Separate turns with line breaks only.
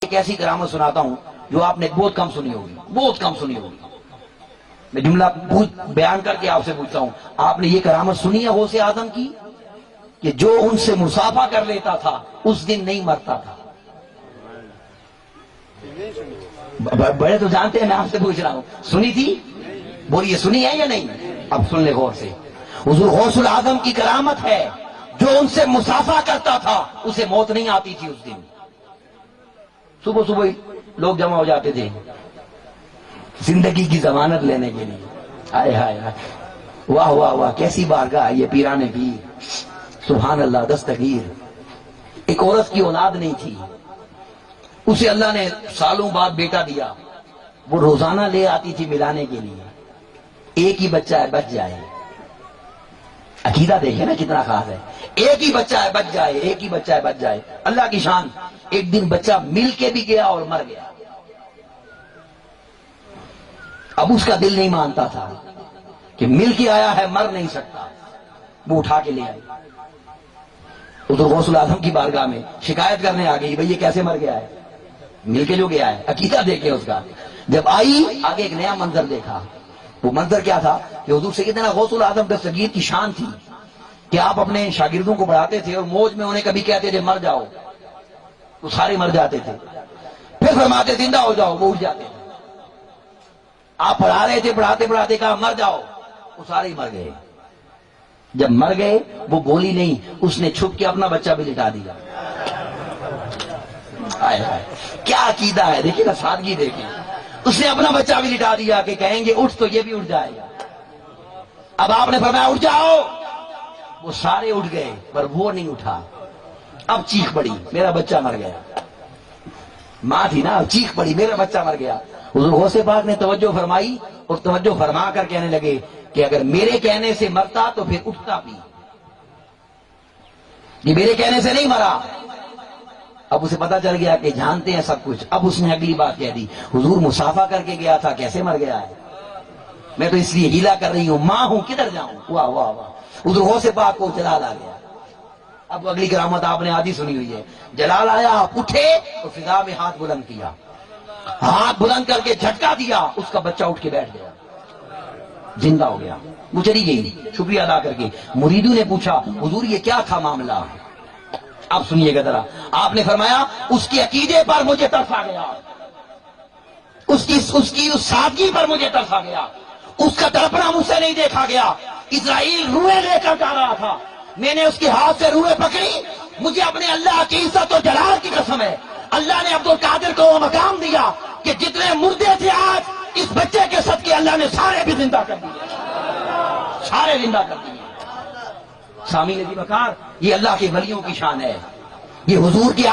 ایک ایسی کرامت سناتا ہوں جو آپ نے بہت کم سنی ہوگی، بہت کم سنی ہوگی. میں جملہ بیان کر کے آپ سے پوچھتا ہوں، آپ نے یہ کرامت سنی ہے غوث اعظم کی کہ جو ان سے مصافحہ کر لیتا تھا اس دن نہیں مرتا تھا؟ بڑے تو جانتے ہیں، میں آپ سے پوچھ رہا ہوں سنی تھی؟ بولیے سنی ہے یا نہیں؟ اب سن لے غور سے. حضور غوث الاعظم کی کرامت ہے جو ان سے مصافحہ کرتا تھا اسے موت نہیں آتی تھی اس دن. صبح صبح لوگ جمع ہو جاتے تھے زندگی کی ضمانت لینے کے لیے. ہائے ہائے ہائے، واہ واہ واہ، کیسی بارگاہ یہ پیران پیر، سبحان اللہ. دستگیر ایک عورت کی اولاد نہیں تھی، اسے اللہ نے سالوں بعد بیٹا دیا. وہ روزانہ لے آتی تھی ملانے کے لیے. ایک ہی بچہ ہے بچ جائے. عقیدہ دیکھیں نا کتنا خاص ہے. ایک ہی بچہ ہے بچ جائے، ایک ہی بچہ ہے بچ جائے. اللہ کی شان. ایک دن بچہ مل کے بھی گیا اور مر گیا. اب اس کا دل نہیں مانتا تھا کہ مل کے آیا ہے مر نہیں سکتا. وہ اٹھا کے لے آئی حضور غوث الاعظم کی بارگاہ میں. شکایت کرنے آ گئی، بھئی یہ کیسے مر گیا ہے؟ مل کے جو گیا ہے. عقیدہ دیکھے اس کا. جب آئی آگے ایک نیا منظر دیکھا. وہ منظر کیا تھا کہ حضور سیدنا غوث الاعظم دستگیر کی شان تھی کہ آپ اپنے شاگردوں کو پڑھاتے تھے اور موج میں انہیں کبھی کہتے تھے مر جاؤ، وہ سارے مر جاتے تھے. پھر فرماتے زندہ ہو جاؤ، وہ اٹھ جاتے تھے. آپ پڑھا رہے تھے، پڑھاتے پڑھاتے کہا مر جاؤ، وہ سارے مر گئے. جب مر گئے وہ بولی نہیں، اس نے چھپ کے اپنا بچہ بھی لٹا دیا. آئے آئے کیا عقیدہ ہے، دیکھیے نا سادگی دیکھیے. اس نے اپنا بچہ بھی لٹا دیا کہ کہیں گے اٹھ تو یہ بھی اٹھ جائے گا. اب آپ نے فرمایا اٹھ جاؤ، وہ سارے اٹھ گئے پر وہ نہیں اٹھا. اب چیخ پڑی میرا بچہ مر گیا. ماں تھی نا، چیخ پڑی میرا بچہ مر گیا. حضور غوث پاک نے توجہ فرمائی اور توجہ فرما کر کہنے لگے کہ اگر میرے کہنے سے مرتا تو پھر اٹھتا بھی. یہ میرے کہنے سے نہیں مرا. اب اسے پتا چل گیا کہ جانتے ہیں سب کچھ. اب اس نے اگلی بات کہہ دی، حضور مصافحہ کر کے گیا تھا کیسے مر گیا ہے؟ میں تو اس لیے ہیلا کر رہی ہوں، ماں ہوں کدھر جاؤں. واہ واہ واہ. حضور غوث پاک کو جلال آ گیا. اب اگلی کرامت آپ نے آدھی سنی ہوئی ہے. جلال آیا، آپ اٹھے تو فضا میں ہاتھ بلند کیا، ہاتھ بلند کر کے جھٹکا دیا، اس کا بچہ اٹھ کے بیٹھ گیا، زندہ ہو گیا. وہ چلی گئی شکریہ ادا کر کے. مریدوں نے پوچھا حضور یہ کیا تھا معاملہ؟ اب سنیے گا ذرا. آپ نے فرمایا اس کے عقیدے پر مجھے ترس آ گیا، اس کی اس سادگی پر مجھے ترس آ گیا. اس کا تڑپنا مجھ سے نہیں دیکھا گیا. اسرائیل روئے لے کر جا رہا تھا، میں نے اس کے ہاتھ سے روئے پکڑی. مجھے اپنے اللہ کی عزت و جلال کی قسم ہے، اللہ نے عبد القادر کو وہ مقام دیا کہ جتنے مردے تھے آج اس بچے کے صدقے اللہ نے سارے بھی زندہ کر دیے، سارے زندہ کر دیے. سامعین عزیز وقار، یہ اللہ کے ولیوں کی شان ہے. یہ حضور کی